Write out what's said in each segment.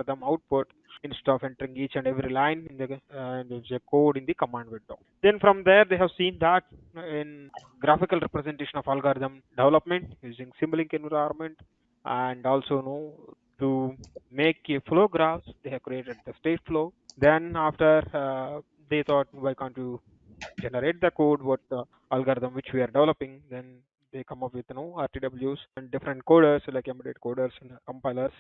algorithm output instead of entering each and every line in the code in the command window. Then from there, they have seen that in graphical representation of algorithm development using symbolic environment, and also to make a flow graphs, they have created the state flow. Then after they thought, why can't you generate the code what the algorithm which we are developing? Then they come up with RTWs and different coders like embedded coders and compilers,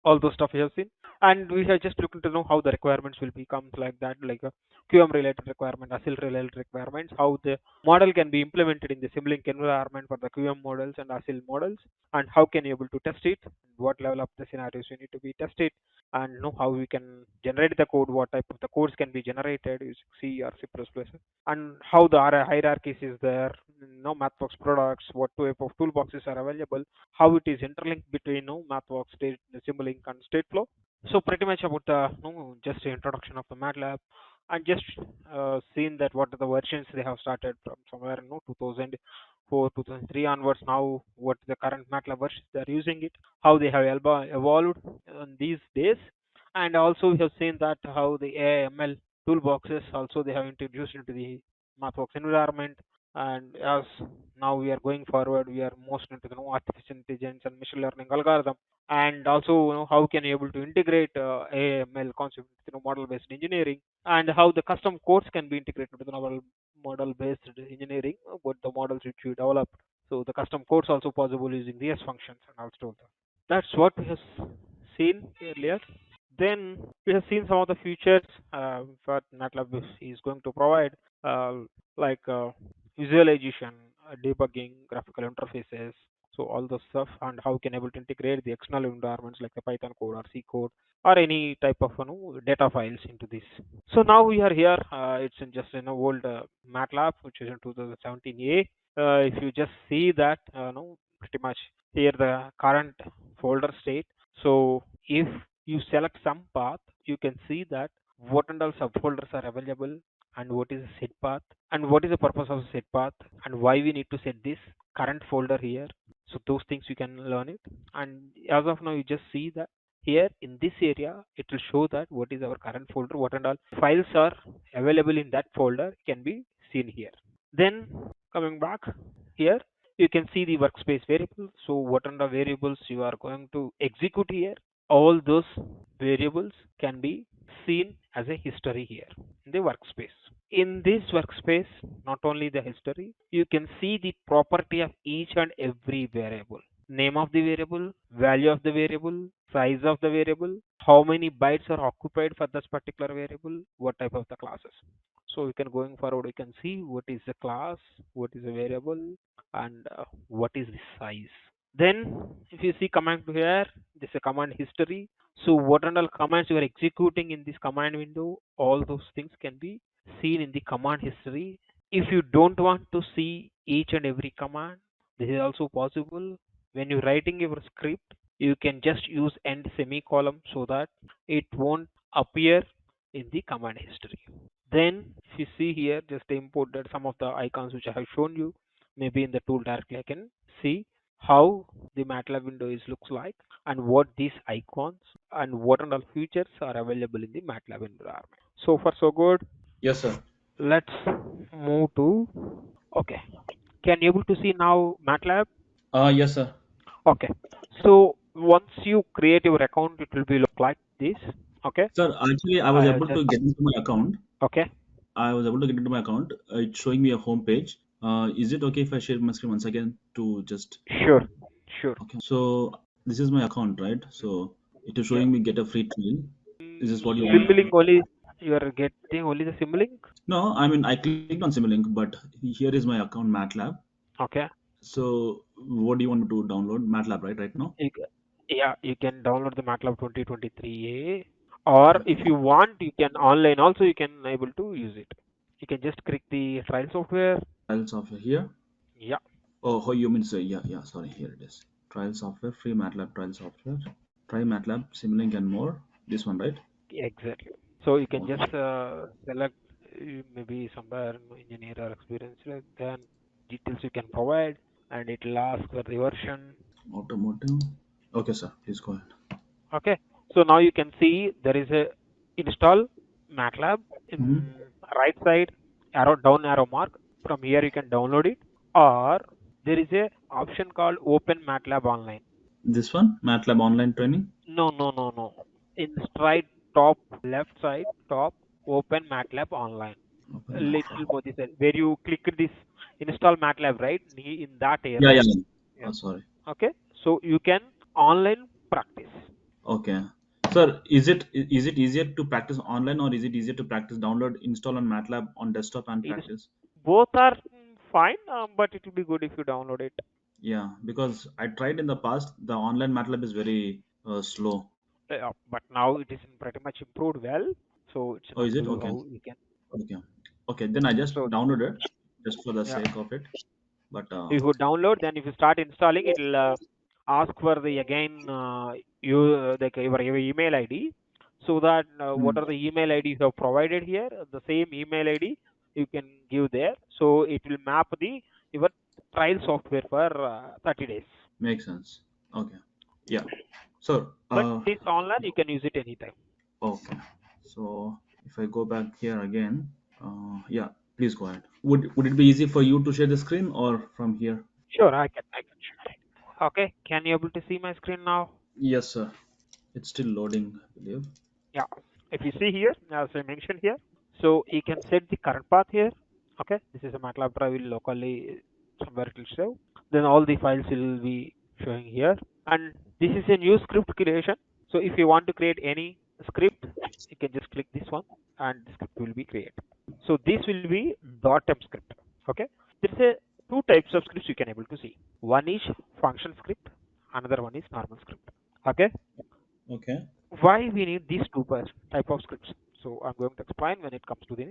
all those stuff we have seen. And we have just looked to know how the requirements will become like that, like a QM related requirement, ASIL related requirements, how the model can be implemented in the Simulink environment for the QM models and ASIL models, and how can you able to test it, what level of the scenarios you need to be tested, and know how we can generate the code, what type of the codes can be generated using C or C++, and how the hierarchies is there, MathWorks products, what type of toolboxes are available, how it is interlinked between MathWorks, state, Simulink, and Stateflow. So pretty much about the just the introduction of the MATLAB, and just seen that what are the versions they have started from somewhere 2004, 2003 onwards. Now what the current MATLAB versions they are using it, how they have evolved in these days, and also we have seen that how the AI/ML toolboxes also they have introduced into the MathWorks environment. And as now we are going forward, we are most into the artificial intelligence and machine learning algorithm, and also how can you able to integrate AML concept with model based engineering, and how the custom codes can be integrated with the model based engineering with the models which we develop. So the custom codes also possible using these functions and also that's what we have seen earlier. Then we have seen some of the features that MATLAB is going to provide, uh, like visualization, debugging, graphical interfaces, so all the stuff, and how can able to integrate the external environments like the Python code or C code or any type of data files into this. So now we are here. It's in just old MATLAB, which is in 2017A. If you just see that, no, pretty much here the current folder state. So if you select some path, you can see that what and all subfolders are available, and what is a set path, and what is the purpose of set path, and why we need to set this current folder here. So those things you can learn it. And as of now, you just see that here in this area, it will show that what is our current folder, what and all files are available in that folder can be seen here. Then coming back here, you can see the workspace variable. So what are the variables you are going to execute here, all those variables can be seen as a history here in the workspace. In this workspace, not only the history, you can see the property of each and every variable. Name of the variable, value of the variable, size of the variable, how many bytes are occupied for this particular variable, what type of the classes. So we can going forward, we can see what is the class, what is the variable, and what is the size. Then, if you see command here, this is a command history. So, what and all commands you are executing in this command window, all those things can be seen in the command history. If you don't want to see each and every command, this is also possible. When you're writing your script, you can just use end semicolon so that it won't appear in the command history. Then, if you see here, just imported some of the icons which I have shown you. Maybe in the tool directly, I can see how the MATLAB window is looks like, and what these icons and what and all features are available in the MATLAB environment. So far, so good. Yes, sir. Let's move to okay. Can you able to see now MATLAB? Yes, sir. Okay. So once you create your account, it will be look like this. Okay. Sir, actually, I was I have able just to get into my account. okay. I was able to get into my account. It's showing me a home page. Is it okay if I share my screen once again to just Sure. Sure. okay? So this is my account, right? So it is Yeah. showing me get a free trial. Is this what you want? Symbolink only you are getting only the Symbolink. No, I mean I clicked on Simulink, but here is my account MATLAB. Okay. So what do you want me to download? MATLAB, right? Right now? You, yeah, you can download the MATLAB 2023A, or if Okay. you want, you can online also. You can able to use it. You can just click the trial software. Trial software here. Yeah, Oh, you mean say yeah, yeah. Sorry, here it is. Trial software, free MATLAB trial software. Try MATLAB, Simulink, and more. This one, right? exactly. So you can just Okay. select maybe somewhere engineer or experience, like then details you can provide, and it will ask for the version. Automotive. Okay, sir. Please go ahead. Okay. So now you can see there is a install Matlab Hmm. in right side arrow down arrow mark. From here you can download it, or there is a option called Open Matlab Online. This one, MATLAB online training. No, no, no, no. In right top left side top Open Matlab Online. A Open little MATLAB. more this way, where you click this install Matlab, right? In that Yeah, arrow. yeah, yeah. Yeah. Oh, sorry. Okay. So you can online practice. Okay. Sir, is it easier to practice online or is it easier to practice download install on MATLAB on desktop and It is practice? both are fine, but it will be good if you download it. Yeah, because I tried in the past. The online MATLAB is very slow. But now it is pretty much improved well, so it's Oh, not is it? too Okay. how you can. Okay. Okay. Then I just So downloaded just for the yeah, sake of it. But if you download, then if you start installing, it'll ask for the again you your email ID, so that what hmm, are the email IDs you have provided here, the same email ID you can give there, so it will map the your trial software for 30 days. makes sense. Okay. Yeah. So But this online you can use it anytime. okay. So if I go back here again, yeah, please go ahead. Would it be easy for you to share the screen or from here? Sure, I can share it. Okay, can you able to see my screen now? Yes, sir. It's still loading, I believe. Yeah. If you see here, as I mentioned here, so you can set the current path here. Okay, this is a MATLAB drive will locally somewhere it will show. Then all the files will be showing here. And this is a new script creation. So if you want to create any script, you can just click this one and the script will be created. So this will be .m script. Okay, there is a two types of scripts you can able to see. One is function script, another one is normal script. Okay, Okay. why we need these two type of scripts. So I'm going to explain when it comes to the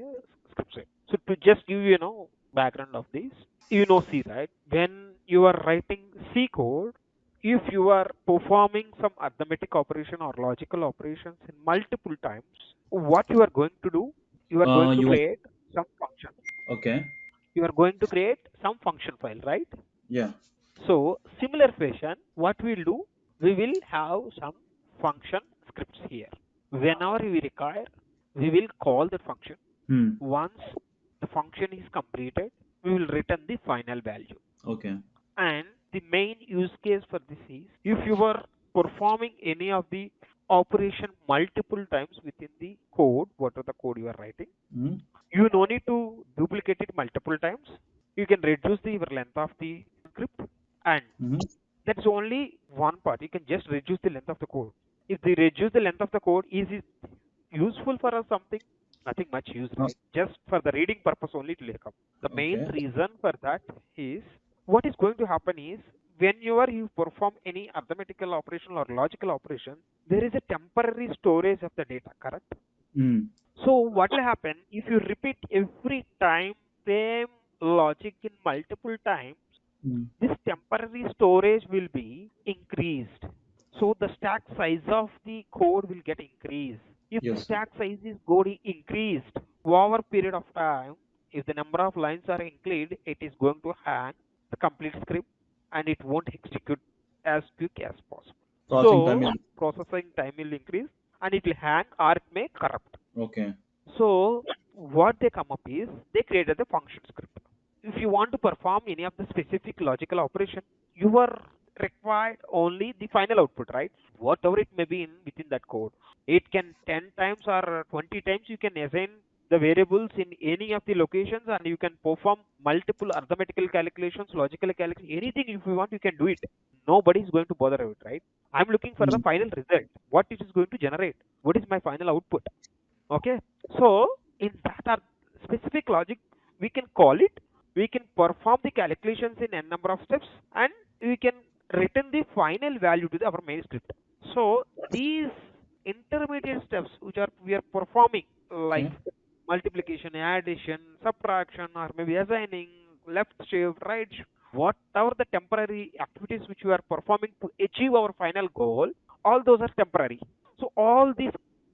scripts here. So to just give you, background of this, C, right? When you are writing C code, if you are performing some arithmetic operation or logical operations in multiple times, what you are going to do, you are going to You create some function. okay? You are going to create some function file, right? Yeah. So, similar fashion, what we'll do, we will have some function scripts here. Whenever we require, we will call the function. Hmm. Once the function is completed, we will return the final value. Okay. And the main use case for this is if you are performing any of the operation multiple times within the code, what are the code you are writing, Hmm. you no need to duplicate it multiple times. You can reduce the length of the script, and Hmm. that's only one part. You can just reduce the length of the code. If they reduce the length of the code, is it useful for us something? Nothing much use, Uh, right? Just for the reading purpose only it will come. The main okay. reason for that is what is going to happen is whenever you perform any arithmetical operation or logical operation, there is a temporary storage of the data, correct? Hmm. So what will happen if you repeat every time same logic in multiple times? Hmm. This temporary storage will be increased. So the stack size of the code will get increased. If the Yes, sir. stack size is going increased over period of time, if the number of lines are increased, it is going to hang the complete script and it won't execute as quick as possible. Processing time So is processing time will increase and it will hang or it may corrupt. okay. So what they come up is they created the function script. If you want to perform any of the specific logical operation, you are required only the final output, right? Whatever it may be in within that code. It can 10 times or 20 times you can assign the variables in any of the locations and you can perform multiple arithmetical calculations, logical calculations, anything if you want you can do it. Nobody is going to bother with it, right? I'm looking for the Hmm. final result. What it is going to generate? What is my final output? Okay, so in that specific logic, we can call it, we can perform the calculations in n number of steps, and we can return the final value to our main script. So these intermediate steps which are we are performing like Okay. multiplication, addition, subtraction, or maybe assigning, left shift, right shift, whatever the temporary activities which we are performing to achieve our final goal, all those are temporary. So all these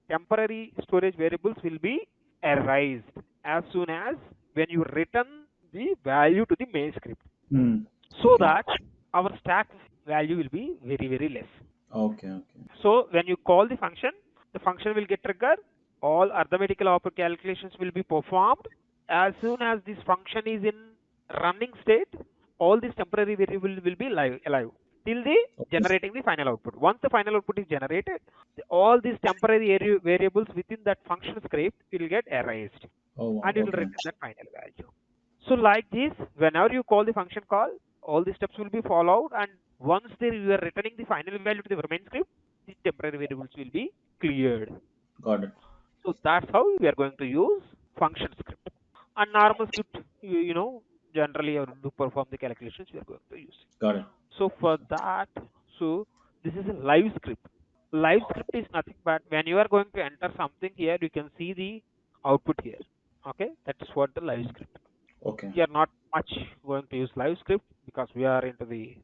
temporary storage variables will be erased as soon as when you return the value to the main script, Hmm. so Okay. that our stack value will be very less. Okay, okay. So when you call the function will get triggered. All arithmetical calculations will be performed. As soon as this function is in running state, all these temporary variables will be alive till the Okay. generating the final output. Once the final output is generated, all these temporary variables within that function script will get erased, Oh, wow. and it will Okay. return that final value. So like this, whenever you call the function call, all the steps will be followed, and once you are returning the final value to the main script, the temporary variables will be cleared. Got it. So that's how we are going to use function script. And normal script, generally to perform the calculations we are going to use. Got it. So for that, so this is a live script. Live script is nothing but when you are going to enter something here, you can see the output here. Okay, that's what the live script. Okay. We are not much going to use live script because we are into the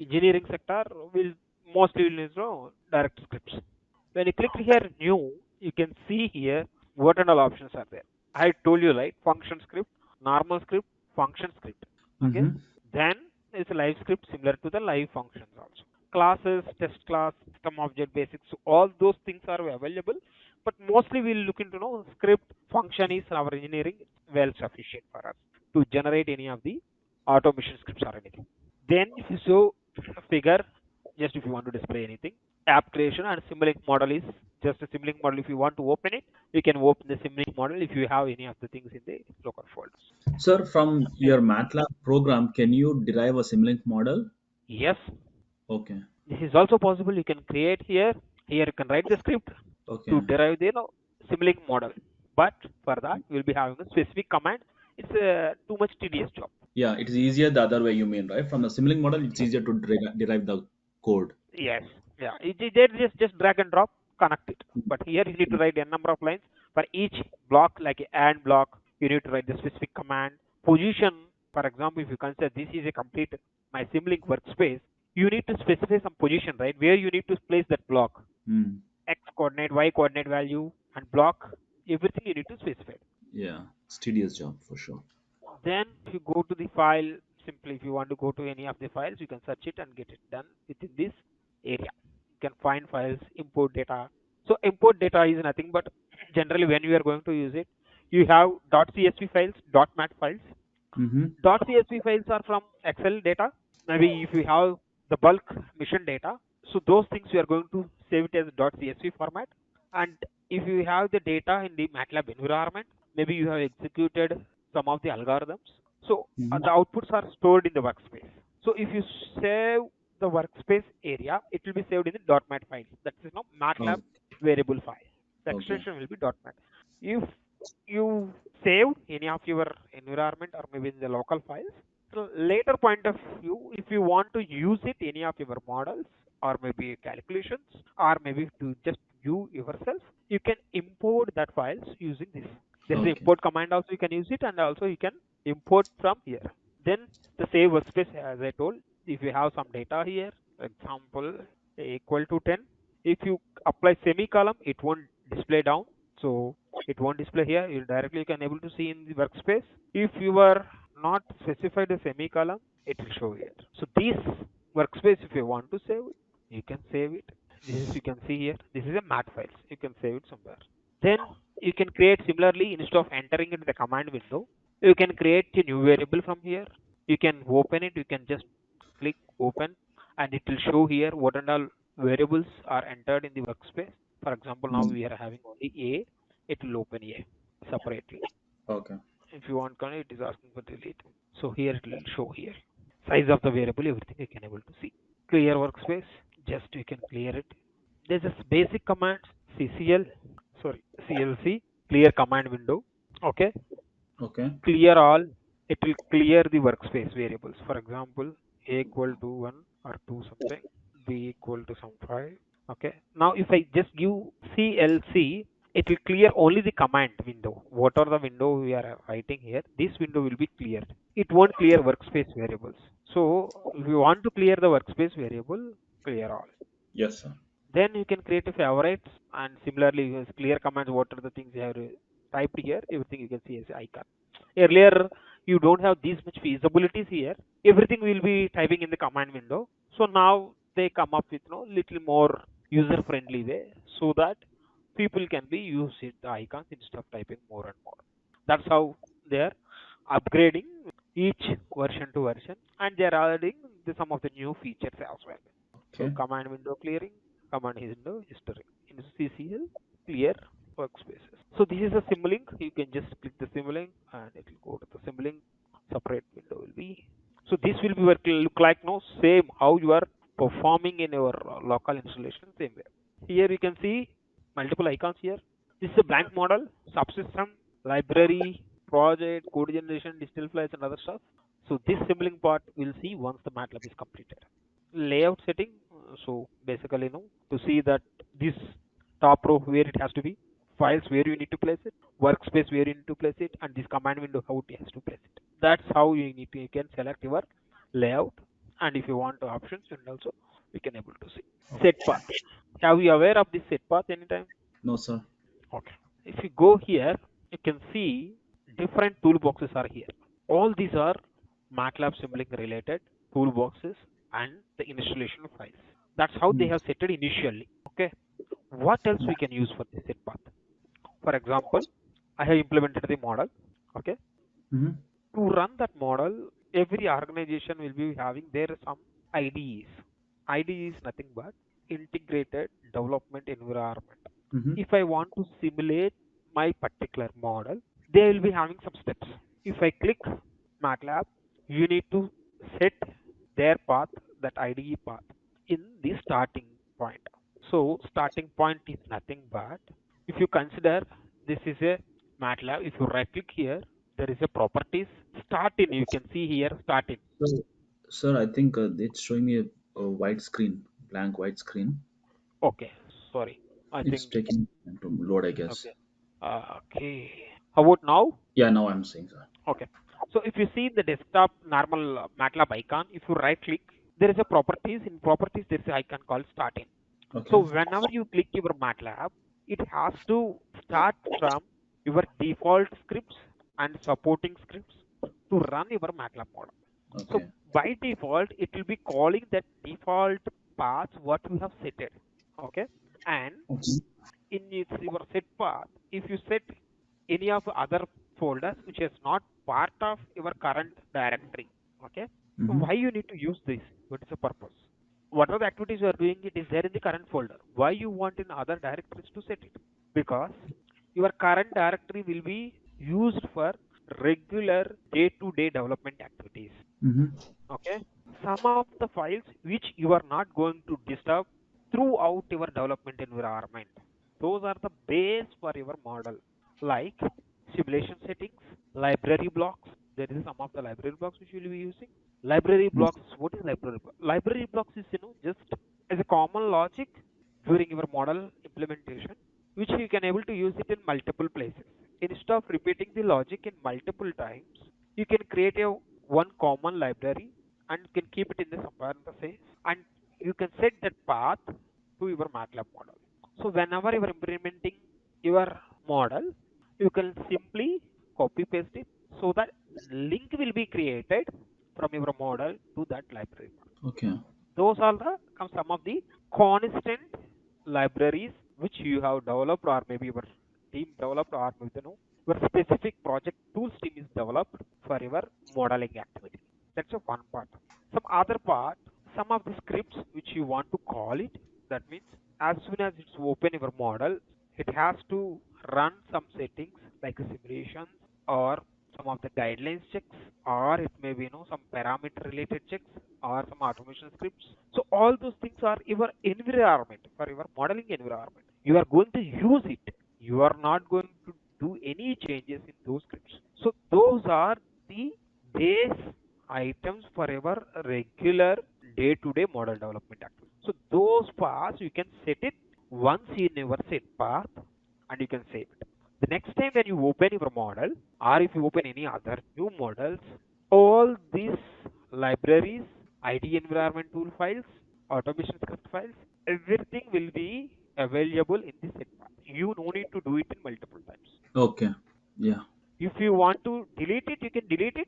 engineering sector. We'll mostly use direct scripts. When you click here new, you can see here what and all options are there. I told you right, function script, normal script, function script. Okay. Mm-hmm. Then it's a live script similar to the live functions also. Classes, test class, system object basics, so all those things are available. But mostly we'll look into script function is our engineering well sufficient for us to generate any of the automation scripts or anything. Then if you show a figure, just if you want to display anything, app creation and Simulink model is just a Simulink model. If you want to open it, you can open the Simulink model if you have any of the things in the local folders. Sir, from Then, your MATLAB program, can you derive a Simulink model? yes, Okay. this is also possible. You can create here. Here you can write the script to Okay. derive the Simulink model. But for that, we'll be having a specific command. It's a too much tedious job. Yeah, it is easier the other way, you mean, right? From the Simulink model, it's easier to derive the code. Yes. Yeah. They just drag and drop, connect it. But here you need to write a number of lines for each block, like a AND block. You need to write the specific command. Position, for example, if you consider this is a complete my Simlink workspace, you need to specify some position, right? Where you need to place that block, Hmm. X coordinate, Y coordinate value, and block. Everything you need to specify. Yeah, it's tedious job for sure. Then if you go to the file, simply if you want to go to any of the files, you can search it and get it done within this area. You can find files, import data. So import data is nothing but generally when you are going to use it, you have .csv files, .mat files. Mm-hmm. .csv files are from Excel data. Maybe if you have the bulk mission data, so those things you are going to save it as .csv format. And if you have the data in the Matlab environment, maybe you have executed some of the algorithms. So Mm-hmm. the outputs are stored in the workspace. So if you save the workspace area, it will be saved in the .mat file. That is now Oh, Matlab variable file. The okay. extension will be .mat. If you save any of your environment or maybe in the local files, so later point of view, if you want to use it any of your models or maybe calculations or maybe to just view yourself, you can import that files using this. There is an Okay. import command also you can use it, and also you can import from here. Then the save workspace, as I told, if you have some data here, example equal to 10, if you apply semicolon, it won't display down. So it won't display here. You directly you can able to see in the workspace. If you are not specified a semicolon, it will show here. So this workspace, if you want to save it, you can save it. This is you can see here. This is a mat files. You can save it somewhere. Then you can create similarly instead of entering into the command window, you can create a new variable from here. You can open it. You can just click open, and it will show here what and all variables are entered in the workspace. For example, now Mm. we are having only A. It will open A separately. Okay. If you want, it is asking for delete. So here it will show here size of the variable, everything you can able to see. Clear workspace. Just you can clear it. There's just basic commands CCL, sorry CLC, clear command window. Okay, Okay. clear all. It will clear the workspace variables. For example, A equal to 1 or 2 something, B equal to some 5. Okay, now if I just give CLC, it will clear only the command window. What are the window we are writing here? This window will be cleared. It won't clear workspace variables. So if you want to clear the workspace variable, clear all. Yes, sir. Then you can create a favorites, and similarly you can clear commands. What are the things you have typed here? Everything you can see as icon. Earlier you don't have these much feasibilities here. Everything will be typing in the command window. So now they come up with little more user friendly way so that people can be use it the icons instead of typing more and more. That's how they're upgrading each version to version, and they're adding some of the new features as well. So Okay. command window clearing, command window history in CCL clear workspaces. So this is a symbolink. You can just click the symbolink and it will go to the symbolink. Separate window will be. So this will be look like no same how you are performing in your local installation same way. Here you can see multiple icons here. This is a blank model, subsystem, library, project, code generation, digital files, and other stuff. So this symboling part we'll see once the MATLAB is completed. Layout setting. So basically, to see that this top row where it has to be, files where you need to place it, workspace where you need to place it, and this command window how it has to place it. That's how you can select your layout. And if you want the options, and also we can able to see set path. Have you aware of this set path anytime? No, sir. Okay. If you go here, you can see different toolboxes are here. All these are MATLAB symboling related toolboxes and the installation files. That's how they Mm. have set it initially. Okay. What else we can use for this set path? For example, I have implemented the model. Okay. Mm-hmm. To run that model, every organization will be having their some IDEs. IDE is nothing but integrated development environment. Mm-hmm. If I want to simulate my particular model, they will be having some steps. If I click MATLAB, you need to set their path, that IDE path, in the starting point. So starting point is nothing but if you consider this is a MATLAB, if you right click here, there is a properties start in. You can see here start in. So, sir, I think it's showing me a white screen, blank white screen. Okay, sorry. I It's think taking time to load, I guess. okay. Okay. How about now? Yeah, now I'm seeing, sir. Okay. So if you see the desktop normal MATLAB icon, if you right click, there is a properties. In properties, there is an icon called starting. So Okay. whenever you click your MATLAB, it has to start from your default scripts and supporting scripts to run your MATLAB model. So Okay. by default, it will be calling that default path what you have set it. Okay. And Okay. in its your set path, if you set any of other folders which is not part of your current directory, okay, so Mm-hmm. why you need to use this? What is the purpose? What are the activities you are doing? It is there in the current folder. Why you want in other directories to set it? Because your current directory will be used for regular day-to-day development activities. Mm-hmm. Okay, some of the files which you are not going to disturb throughout your development environment, those are the base for your model, like simulation settings, library blocks. There is some of the library blocks which you will be using. Library Yes. blocks, what is library block? Library blocks is just as a common logic during your model implementation, which you can able to use it in multiple places. Instead of repeating the logic in multiple times, you can create a one common library and can keep it in the somewhere in the same, and you can set that path to your MATLAB model. So whenever you are implementing your model, you can simply copy paste it so that link will be created from your model to that library. Okay. Those are the some of the constant libraries which you have developed, or maybe your team developed, or maybe your specific project tools team is developed for your modeling activity. That's a one part. Some other part, some of the scripts which you want to call it, that means as soon as it's open your model, it has to run some settings like simulations or some of the guidelines checks, or it may be some parameter related checks or some automation scripts. So all those things are your environment, for your modeling environment. You are going to use it. You are not going to do any changes in those scripts. So those are the base items for your regular day-to-day model development activity. So those paths you can set it once in your set path, and you can save it. The next time when you open your model, or if you open any other new models, all these libraries, ID environment tool files, automation script files, everything will be available in the set path. You no need to do it in multiple times. Okay. Yeah. If you want to delete it, you can delete it.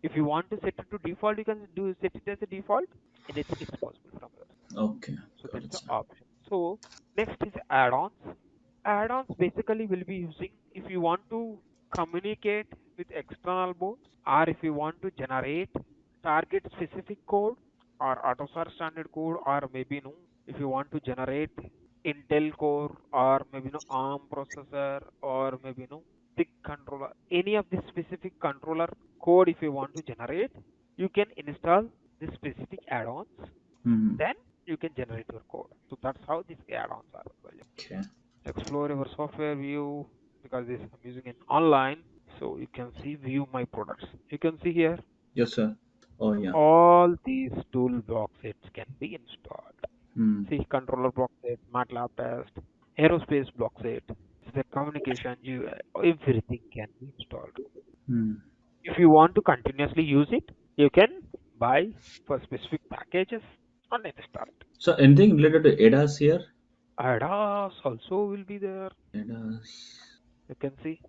If you want to set it to default, you can do set it as a default. Anything is possible from there. Got That's it, the sir. option. So next is add-ons. Add-ons basically will be using if you want to communicate with external boards, or if you want to generate target specific code or AutoSAR standard code, or maybe no, if you want to generate Intel core or maybe no ARM processor or maybe no thick controller, any of the specific controller code if you want to generate, you can install the specific add-ons, Hmm. then you can generate your code. So that's how these add-ons are available. Okay. Explore your software view, because this I'm using it online, so you can see view my products. You can see here Yes, sir. Oh, yeah. all these toolbox sets can be installed. Hmm. See controller block set, Matlab test, aerospace block set, the communication UI, everything can be installed. Hmm. If you want to continuously use it, you can buy for specific packages and install it. So anything related to ADAS here? ADAS also will be there. ADAS. You can see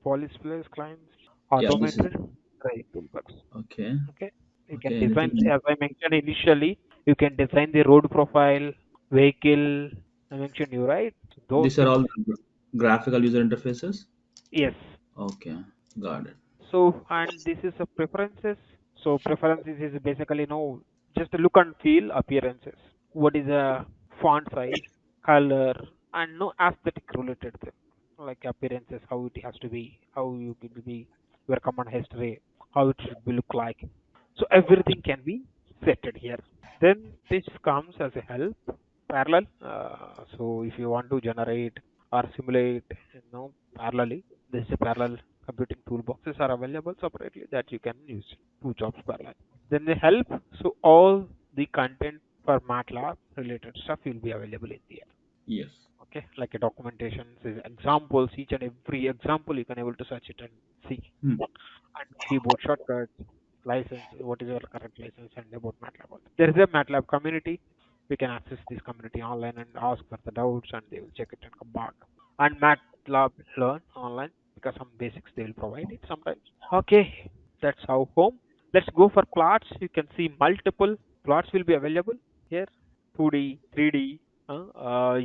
police place clients, Yeah, this is automated driving toolbox. okay. Okay, you can Okay. design, Anything? as I mentioned initially, you can design the road profile, vehicle. I mentioned you right. So those These are things, all graphical user interfaces. yes. Okay. Got it. So and this is a preferences. So preferences is basically no just a look and feel appearances. What is a font size, color, and no aesthetic related thing like appearances, how it has to be, how you will be, your command history, how it should be look like. So everything can be setted here. Then this comes as a help parallel. So if you want to generate or simulate, parallelly, this is a parallel computing toolboxes are available separately that you can use two jobs parallel. Then they help. So all the content for MATLAB related stuff will be available in there. Yes. Okay, like a documentation, says examples, each and every example you can able to search it and see. Hmm. And keyboard shortcuts, license, what is your current license, and about MATLAB. There is a MATLAB community. We can access this community online and ask for the doubts, and they will check it and come back. And MATLAB learn online, because some basics they will provide it sometimes. Okay, that's how home. Let's go for plots. You can see multiple plots will be available here. 2D, 3D.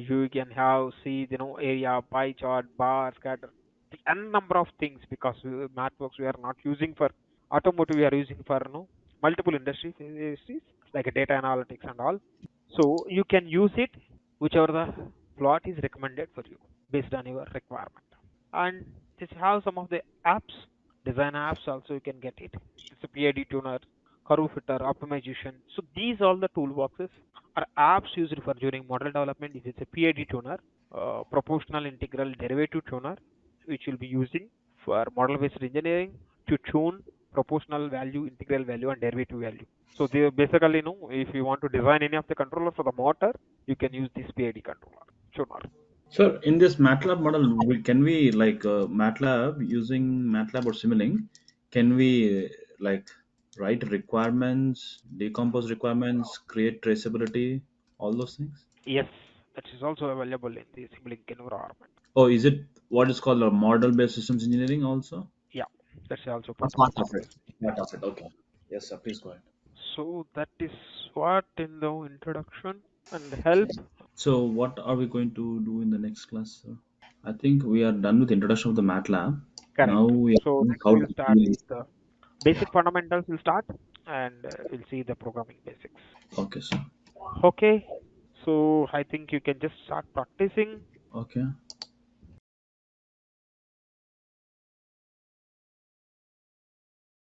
You can have see area, pie chart, bar, scatter, the n number of things, because MathWorks we are not using for automotive. We are using for multiple industries like data analytics and all. So you can use it whichever the plot is recommended for you based on your requirement. And this have some of the apps, design apps also you can get it. It's a PID tuner, curve fitter, optimization. So these all the toolboxes are apps used for during model development. If it's a PID tuner, proportional integral derivative tuner, which will be using for model based engineering to tune proportional value, integral value, and derivative value. So they basically if you want to design any of the controller for the motor, you can use this PID controller tuner. So in this MATLAB model, can we like MATLAB using MATLAB or Simulink? Can we like write requirements, decompose requirements, create traceability, all those things? Yes, that is also available in the Simulink environment. Or is it what is called a model-based systems engineering also? Yeah, that's also A part of part this of it. model. Part of it. Okay. Yes, sir. Please go ahead. So that is what in the introduction and help. So what are we going to do in the next class, sir? I think we are done with introduction of the MATLAB. Now Correct. we are So doing next how we'll to start deal. with the basic fundamentals. Will start, and we'll see the programming basics. Okay, sir. Okay. So I think you can just start practicing. Okay.